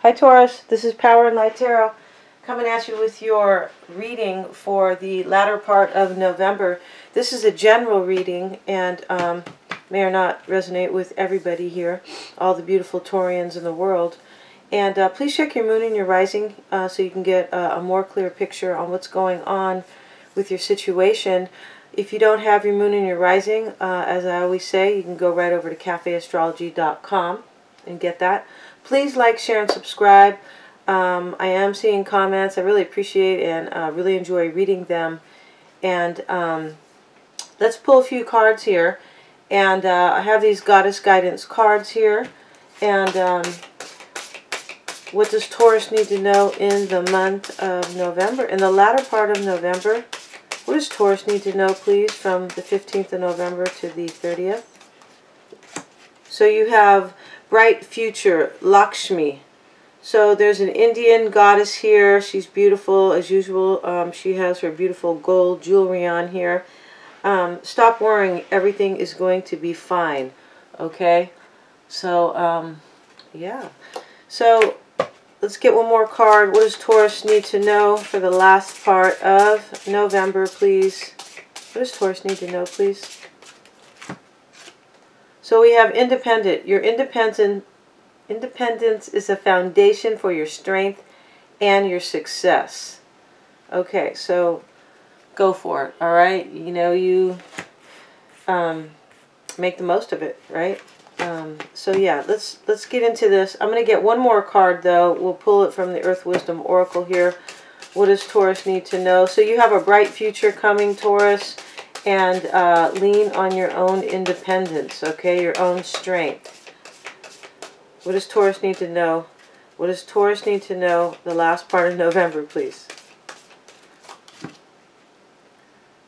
Hi Taurus, this is Power and Light Tarot coming at you with your reading for the latter part of November. This is a general reading and may or not resonate with everybody here, all the beautiful Taurians in the world. And please check your moon and your rising so you can get a more clear picture on what's going on with your situation. If you don't have your moon and your rising, as I always say, you can go right over to cafeastrology.com and get that. Please like, share, and subscribe. I am seeing comments. I really appreciate and really enjoy reading them. And let's pull a few cards here. And I have these Goddess Guidance cards here. And what does Taurus need to know in the month of November? In the latter part of November, what does Taurus need to know, please, from the 15th of November to the 30th? So you have Bright Future, Lakshmi. So there's an Indian goddess here. She's beautiful as usual. She has her beautiful gold jewelry on here. Stop worrying. Everything is going to be fine. Okay? So, yeah. So, let's get one more card. What does Taurus need to know for the last part of November, please? What does Taurus need to know, please? So we have independent. Your independence is a foundation for your strength and your success. Okay, so go for it, all right? You know, you make the most of it, right? So yeah, let's get into this. I'm going to get one more card, though. We'll pull it from the Earth Wisdom Oracle here. What does Taurus need to know? So you have a bright future coming, Taurus. And lean on your own independence, okay? Your own strength. What does Taurus need to know? What does Taurus need to know the last part of November, please?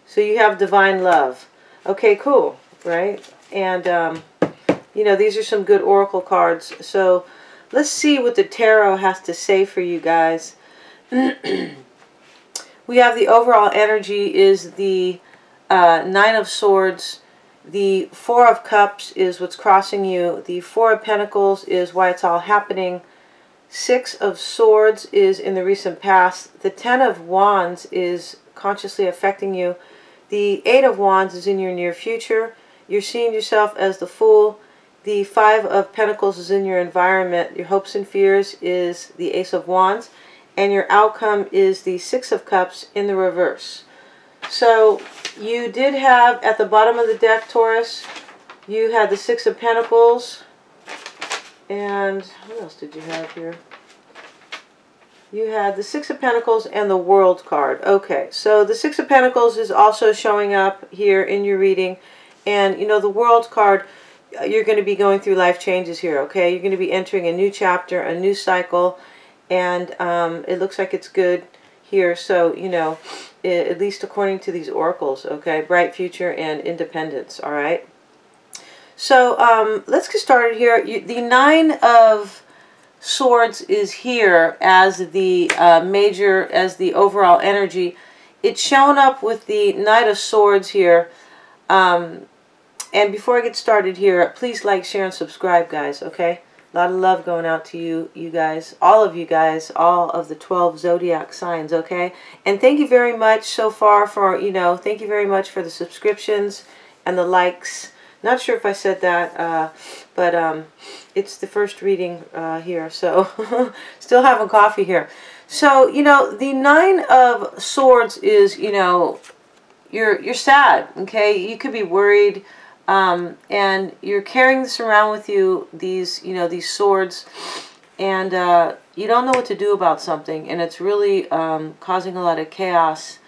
So you have divine love. Okay, cool, right? And, you know, these are some good oracle cards. So let's see what the tarot has to say for you guys. We have the overall energy is the Nine of Swords. The Four of Cups is what's crossing you. The Four of Pentacles is why it's all happening. Six of Swords is in the recent past. The Ten of Wands is consciously affecting you. The Eight of Wands is in your near future. You're seeing yourself as the Fool. The Five of Pentacles is in your environment. Your hopes and fears is the Ace of Wands. And your outcome is the Six of Cups in the reverse. So you did have at the bottom of the deck, Taurus, you had the Six of Pentacles. And what else did you have here? You had the Six of Pentacles and the World card. Okay, so the Six of Pentacles is also showing up here in your reading. And, you know, the World card, you're going to be going through life changes here, okay? You're going to be entering a new chapter, a new cycle. And it looks like it's good here. So, you know, at least according to these oracles, okay? Bright future and independence, all right? So let's get started here. The Nine of Swords is here as the as the overall energy. It's shown up with the Knight of Swords here. And before I get started here, please like, share, and subscribe, guys, okay? A lot of love going out to you guys, all of the 12 zodiac signs, okay? And thank you very much so far for, you know, thank you very much for the subscriptions and the likes. Not sure if I said that, but it's the first reading here, so still having coffee here. So, you know, the Nine of Swords is, you know, you're sad, okay? You could be worried. And you're carrying this around with you, these, you know, these swords, and you don't know what to do about something, and it's really causing a lot of chaos,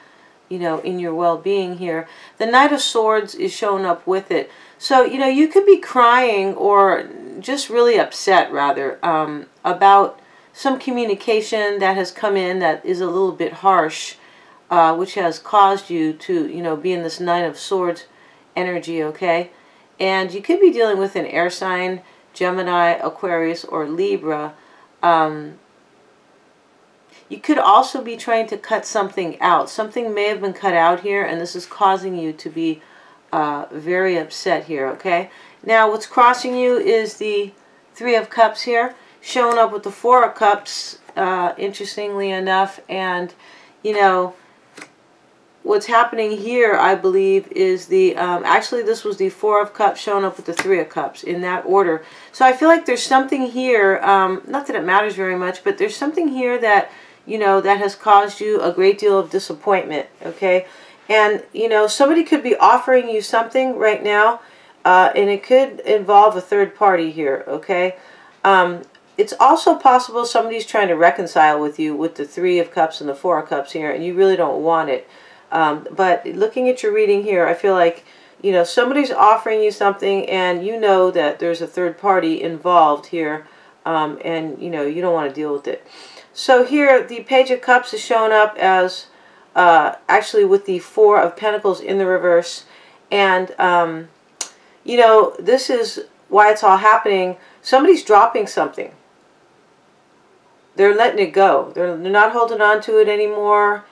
you know, in your well-being here. The Knight of Swords is showing up with it. So, you know, you could be crying or just really upset, rather, about some communication that has come in that is a little bit harsh, which has caused you to, you know, be in this Nine of Swords energy, okay? And you could be dealing with an air sign, Gemini, Aquarius, or Libra. You could also be trying to cut something out. Something may have been cut out here, and this is causing you to be very upset here, okay? Now, what's crossing you is the Three of Cups here. showing up with the Four of Cups, interestingly enough. And, you know, what's happening here, I believe, is the, actually this was the Four of Cups showing up with the Three of Cups in that order. So I feel like there's something here, not that it matters very much, but there's something here that, you know, that has caused you a great deal of disappointment, okay? And, you know, somebody could be offering you something right now, and it could involve a third party here, okay? It's also possible somebody's trying to reconcile with you with the Three of Cups and the Four of Cups here, and you really don't want it. But looking at your reading here, I feel like, you know, somebody's offering you something, and you know that there's a third party involved here, and, you know, you don't want to deal with it. So here, the Page of Cups is showing up as, actually with the Four of Pentacles in the reverse. And, you know, this is why it's all happening. Somebody's dropping something. They're letting it go. They're not holding on to it anymore.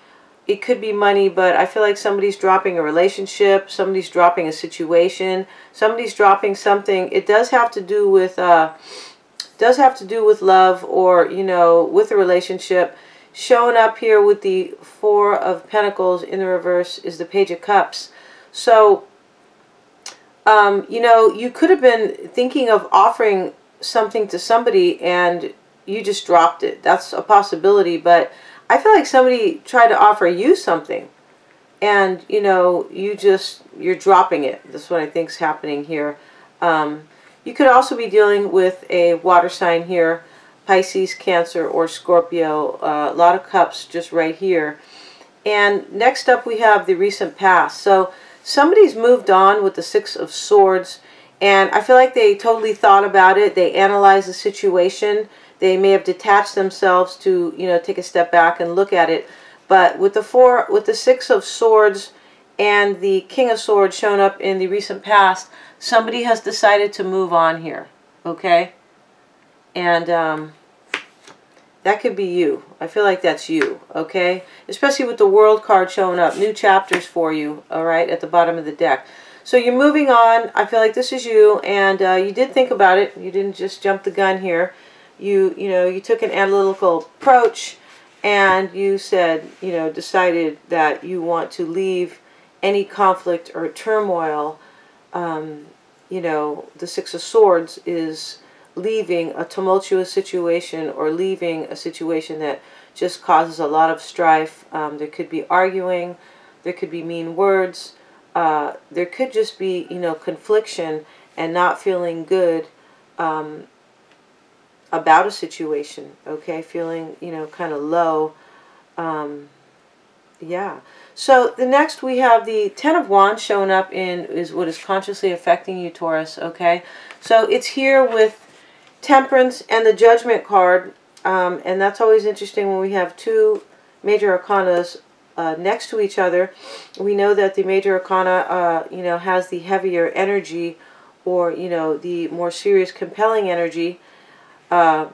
It could be money, but I feel like somebody's dropping a relationship. Somebody's dropping a situation. Somebody's dropping something. It does have to do with, love, or, you know, with a relationship. Showing up here with the Four of Pentacles in the reverse is the Page of Cups. So, you know, you could have been thinking of offering something to somebody and you just dropped it. That's a possibility, but I feel like somebody tried to offer you something and, you know, you're dropping it. That's what I think is happening here. You could also be dealing with a water sign here, Pisces, Cancer, or Scorpio. A lot of cups just right here. And next up we have the recent past. So somebody's moved on with the Six of Swords, and I feel like they totally thought about it. They analyzed the situation. They may have detached themselves to, you know, take a step back and look at it. But with the Six of Swords and the King of Swords shown up in the recent past, somebody has decided to move on here, okay? And that could be you. I feel like that's you, okay? Especially with the World card showing up. New chapters for you, all right, at the bottom of the deck. So you're moving on. I feel like this is you, and you did think about it. You didn't just jump the gun here. You know, you took an analytical approach, and you said, you know, decided that you want to leave any conflict or turmoil. You know, the Six of Swords is leaving a tumultuous situation, or leaving a situation that just causes a lot of strife. There could be arguing, there could be mean words, there could just be, you know, confliction and not feeling good about a situation, okay? Feeling, you know, kind of low. Yeah. So the next we have the Ten of Wands showing up in is what is consciously affecting you, Taurus, okay? So it's here with Temperance and the Judgment card, and that's always interesting when we have two major arcanas next to each other. We know that the major arcana, you know, has the heavier energy, or, you know, the more serious, compelling energy. Now,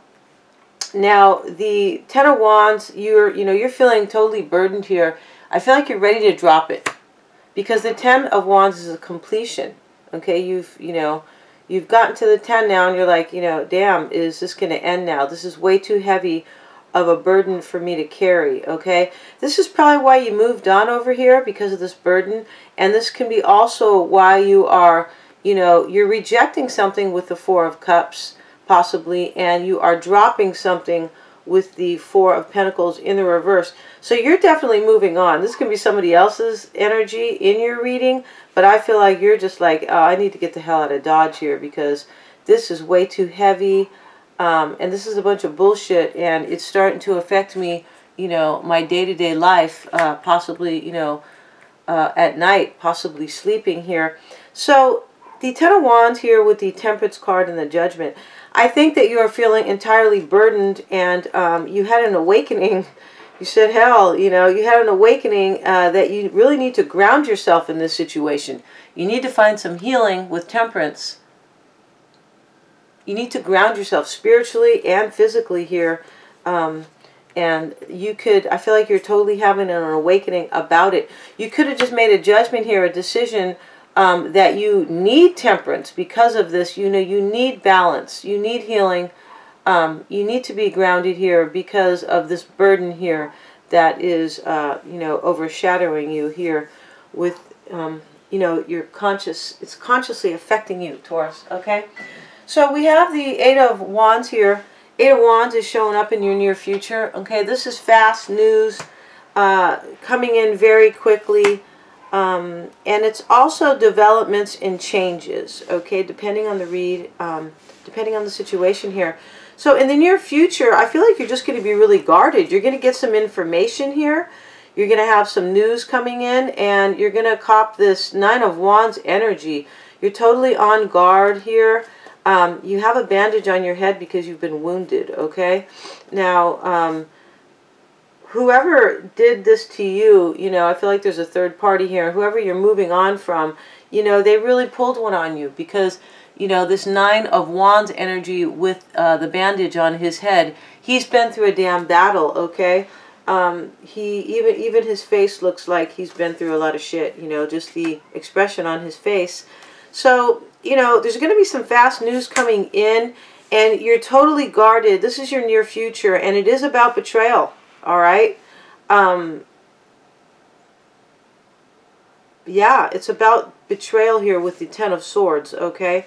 the Ten of Wands, you're feeling totally burdened here. I feel like you're ready to drop it, because the Ten of Wands is a completion. Okay, you've gotten to the 10 now, and you're like, you know, damn, is this going to end now? This is way too heavy of a burden for me to carry, okay? This is probably why you moved on over here, because of this burden. And this can be also why you are, you know, you're rejecting something with the Four of Cups, possibly, and you are dropping something with the Four of Pentacles in the reverse. So you're definitely moving on. This can be somebody else's energy in your reading, but I feel like you're just like, oh, I need to get the hell out of Dodge here, because this is way too heavy, and this is a bunch of bullshit, and it's starting to affect me, you know, my day-to-day life, possibly, you know, at night, possibly sleeping here. So the Ten of Wands here with the Temperance card and the Judgment, I think that you are feeling entirely burdened, and you had an awakening. You said, hell, you know, you had an awakening that you really need to ground yourself in this situation. You need to find some healing with Temperance. You need to ground yourself spiritually and physically here. And you could, I feel like you're totally having an awakening about it. You could have just made a judgment here, a decision that you need Temperance because of this. You know, you need balance. You need healing. You need to be grounded here because of this burden here that is, you know, overshadowing you here with, you know, your it's consciously affecting you, Taurus, okay? So we have the Eight of Wands here. Eight of Wands is showing up in your near future, okay? This is fast news coming in very quickly. And it's also developments and changes, okay, depending on the read, depending on the situation here. So in the near future, I feel like you're just going to be really guarded. You're going to get some information here. You're going to have some news coming in, and you're going to cop this Nine of Wands energy. You're totally on guard here. You have a bandage on your head because you've been wounded, okay? Now, whoever did this to you, you know, I feel like there's a third party here. Whoever you're moving on from, you know, they really pulled one on you because, you know, this Nine of Wands energy with the bandage on his head, he's been through a damn battle, okay? Even his face looks like he's been through a lot of shit, you know, just the expression on his face. So, you know, there's going to be some fast news coming in, and you're totally guarded. This is your near future, and it is about betrayal. All right. Yeah, it's about betrayal here with the Ten of Swords, okay?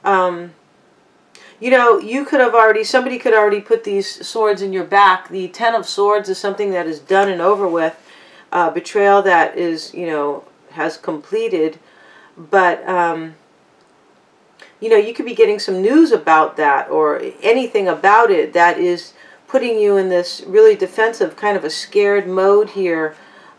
You know, you could have already, somebody could already put these swords in your back. The Ten of Swords is something that is done and over with. Betrayal that is, you know, has completed. But, you know, you could be getting some news about that or anything about it that is putting you in this really defensive, kind of a scared mode here.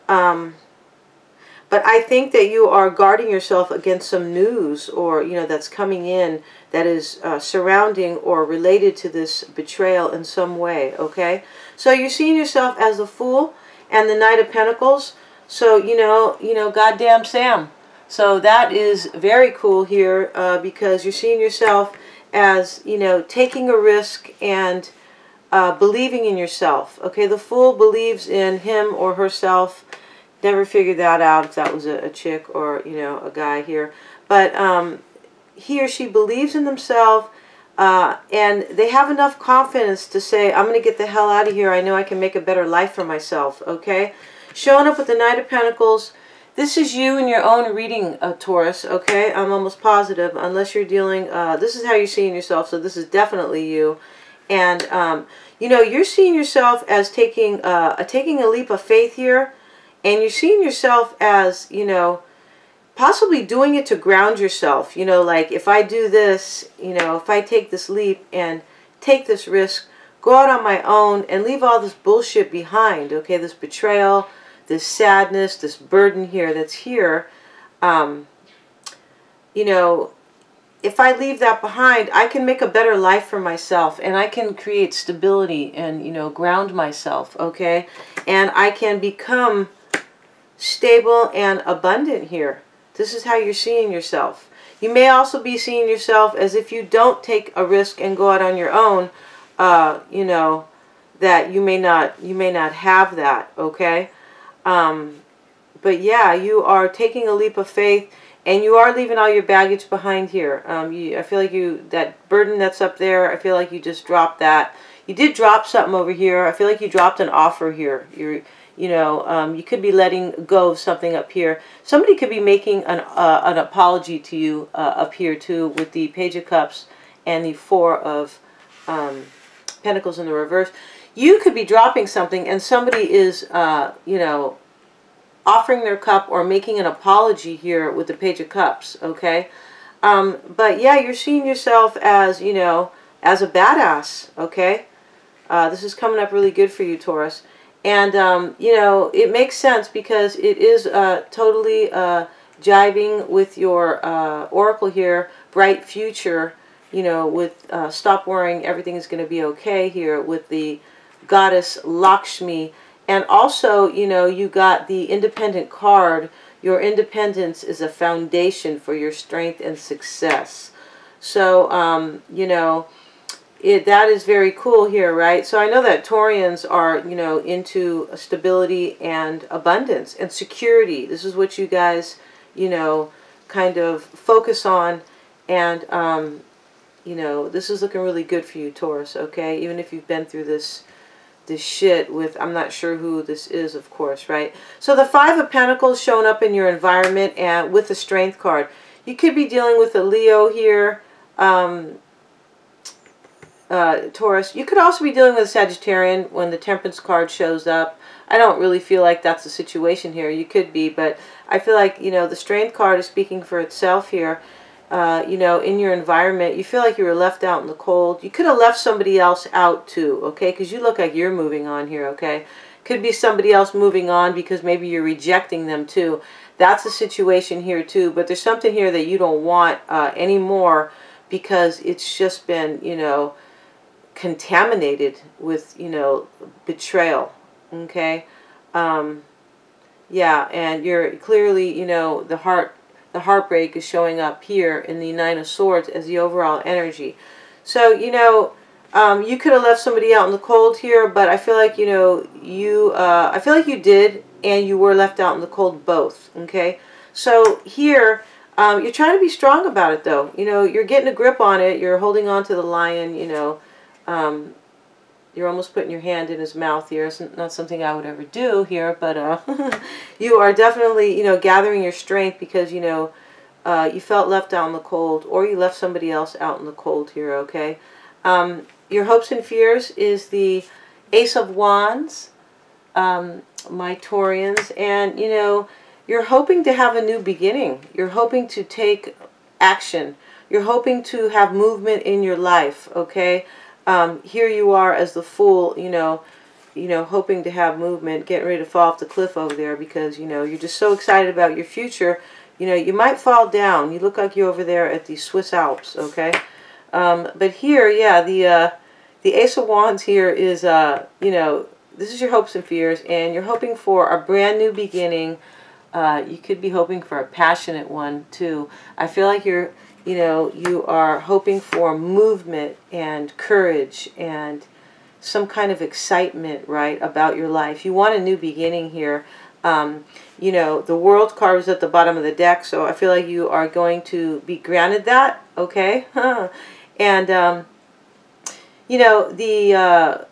But I think that you are guarding yourself against some news or, you know, that's coming in that is surrounding or related to this betrayal in some way, okay? So you're seeing yourself as the Fool and the Knight of Pentacles. So, you know, goddamn Sam. So that is very cool here because you're seeing yourself as, you know, taking a risk and believing in yourself. Okay, the Fool believes in him or herself. Never figured that out if that was a chick or, you know, a guy here. But he or she believes in themselves and they have enough confidence to say, I'm going to get the hell out of here. I know I can make a better life for myself. Okay, showing up with the Knight of Pentacles. This is you in your own reading, Taurus, okay? I'm almost positive, unless you're dealing, this is how you're seeing yourself, so this is definitely you. And, you know, you're seeing yourself as taking a leap of faith here, and you're seeing yourself as, you know, possibly doing it to ground yourself. You know, like, if I do this, you know, if I take this leap and take this risk, go out on my own and leave all this bullshit behind, okay, this betrayal, this sadness, this burden here that's here, you know, if I leave that behind, I can make a better life for myself and I can create stability and, you know, ground myself, okay? And I can become stable and abundant here. This is how you're seeing yourself. You may also be seeing yourself as if you don't take a risk and go out on your own, you know, that you may not have that, okay? But yeah, you are taking a leap of faith and you are leaving all your baggage behind here. I feel like that burden that's up there, I feel like you just dropped that. You did drop something over here. I feel like you dropped an offer here. You know, you could be letting go of something up here. Somebody could be making an apology to you up here too with the Page of Cups and the Four of Pentacles in the reverse. You could be dropping something and somebody is, you know, offering their cup or making an apology here with the Page of Cups, okay? But yeah, you're seeing yourself as, you know, as a badass, okay? This is coming up really good for you, Taurus. And, you know, it makes sense because it is totally jiving with your oracle here, bright future, you know, with stop worrying, everything is going to be okay here with the goddess Lakshmi. And also, you know, you got the independent card. Your independence is a foundation for your strength and success. So, you know, that is very cool here, right? So I know that Taurians are, you know, into stability and abundance and security. This is what you guys, you know, kind of focus on. And, you know, this is looking really good for you, Taurus, okay? Even if you've been through this shit with, I'm not sure who this is, of course, right? So the Five of Pentacles showing up in your environment and with the Strength card. You could be dealing with a Leo here, Taurus. You could also be dealing with a Sagittarian when the Temperance card shows up. I don't really feel like that's the situation here. You could be, but I feel like, you know, the Strength card is speaking for itself here. You know, in your environment, you feel like you were left out in the cold. You could have left somebody else out too, okay? Because you look like you're moving on here, okay? Could be somebody else moving on because maybe you're rejecting them too. That's a situation here too. But there's something here that you don't want anymore because it's just been, you know, contaminated with, you know, betrayal, okay? Yeah, and you're clearly, you know, the heartbreak is showing up here in the Nine of Swords as the overall energy. So, you know, you could have left somebody out in the cold here, but I feel like, you know, I feel like you did, and you were left out in the cold both, okay? So here, you're trying to be strong about it, though. You know, you're getting a grip on it. You're holding on to the lion, you know. You're almost putting your hand in his mouth here. It's not something I would ever do here, but you are definitely, you know, gathering your strength because, you know, you felt left out in the cold, or you left somebody else out in the cold here, okay? Your hopes and fears is the Ace of Wands, my Taurians, and, you know, you're hoping to have a new beginning. You're hoping to take action. You're hoping to have movement in your life, okay? Here you are as the Fool, you know, hoping to have movement, getting ready to fall off the cliff over there because, you know, you're just so excited about your future. You know, you might fall down. You look like you're over there at the Swiss Alps, okay? But here, yeah, the Ace of Wands here is, you know, this is your hopes and fears, and you're hoping for a brand new beginning. You could be hoping for a passionate one, too. I feel like you're, you know, you are hoping for movement and courage and some kind of excitement, right, about your life. You want a new beginning here. You know, the World card is at the bottom of the deck, so I feel like you are going to be granted that, okay? And, you know, the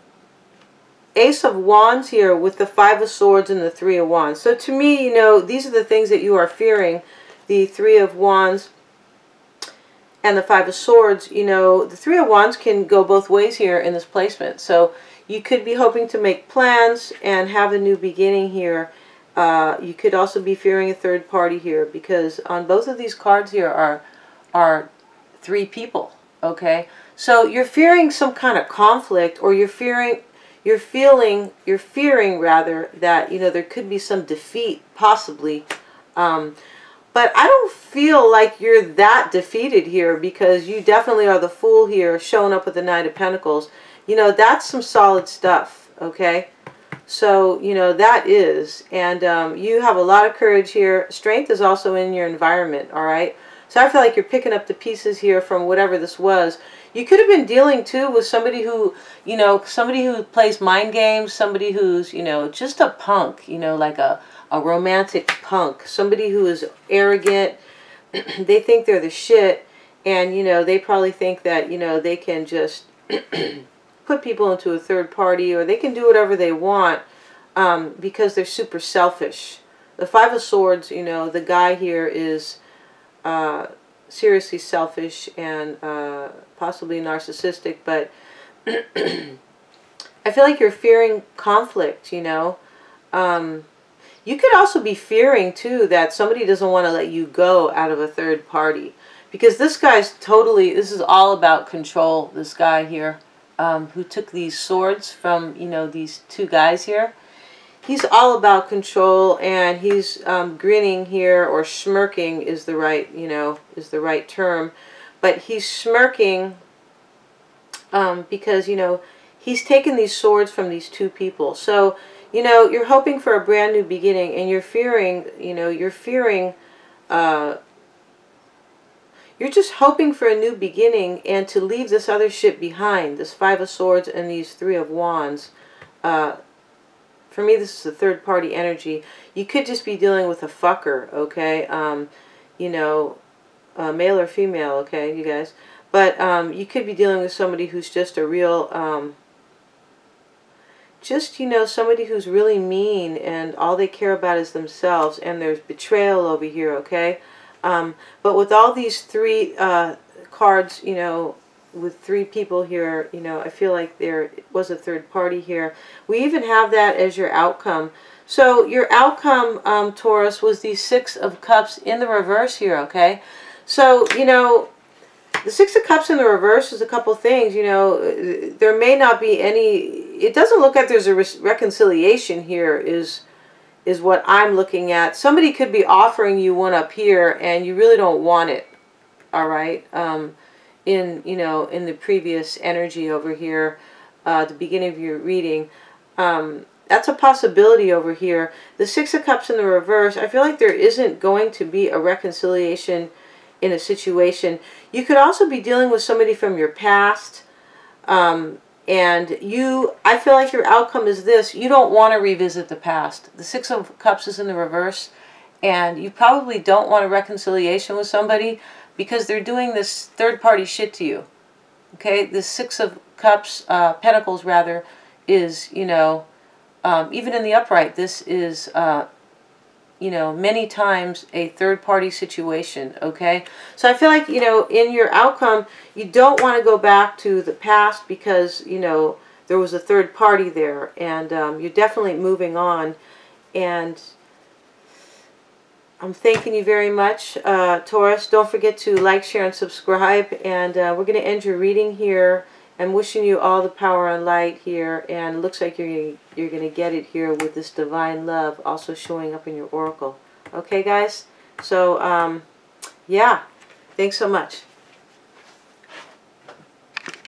Ace of Wands here with the Five of Swords and the Three of Wands. So to me, you know, these are the things that you are fearing. The Three of Wands and the Five of Swords, you know, the Three of Wands can go both ways here in this placement. So you could be hoping to make plans and have a new beginning here. You could also be fearing a third party here because on both of these cards here are three people, okay? So you're fearing some kind of conflict, or you're fearing rather that, you know, there could be some defeat possibly. But I don't feel like you're that defeated here because you definitely are the Fool here showing up with the Knight of Pentacles. You know, that's some solid stuff, okay? So, you know, that is. And you have a lot of courage here. Strength is also in your environment, all right? So I feel like you're picking up the pieces here from whatever this was. You could have been dealing, too, with somebody who, you know, somebody who plays mind games, somebody who's, you know, just a punk, you know, like a romantic punk, somebody who is arrogant. They think they're the shit, and, you know, they probably think that, you know, they can just put people into a third party, or they can do whatever they want because they're super selfish. The Five of Swords, you know, the guy here is seriously selfish and possibly narcissistic, but I feel like you're fearing conflict, you know. You could also be fearing, too, that somebody doesn't want to let you go out of a third party. Because this guy's totally, this is all about control, this guy here, who took these swords from, you know, these two guys here. He's all about control, and he's grinning here, or smirking is the right, you know, is the right term. But he's smirking because, you know, he's taken these swords from these two people. So, you know, you're hoping for a brand new beginning, and you're fearing, you know, you're just hoping for a new beginning and to leave this other shit behind, this Five of Swords and these Three of Wands. For me, this is the third party energy. You could just be dealing with a fucker, okay? You know, male or female, okay, you guys? But you could be dealing with somebody who's just a real, somebody who's really mean and all they care about is themselves, and there's betrayal over here, okay? But with all these three cards, with three people here, I feel like there was a third party here. We even have that as your outcome. So your outcome, Taurus, was the Six of Cups in the reverse here, okay? So, the Six of Cups in the reverse is a couple things, there may not be any, it doesn't look like there's a reconciliation here is what I'm looking at. Somebody could be offering you one up here and you really don't want it, all right? In the previous energy over here, the beginning of your reading, that's a possibility over here. The Six of Cups in the reverse, I feel like there isn't going to be a reconciliation in a situation. You could also be dealing with somebody from your past, and I feel like your outcome is this: you don't want to revisit the past. The Six of Cups is in the reverse, and you probably don't want a reconciliation with somebody because they're doing this third-party shit to you. Okay, the Six of Cups, Pentacles rather, is, even in the upright, this is, many times a third-party situation, okay? So I feel like, in your outcome, you don't want to go back to the past because, there was a third party there, and you're definitely moving on. And I'm thanking you very much, Taurus. Don't forget to like, share, and subscribe. And we're going to end your reading here. I'm wishing you all the power and light here, and it looks like you're going to get it here with this divine love also showing up in your oracle. Okay, guys? So, yeah. Thanks so much.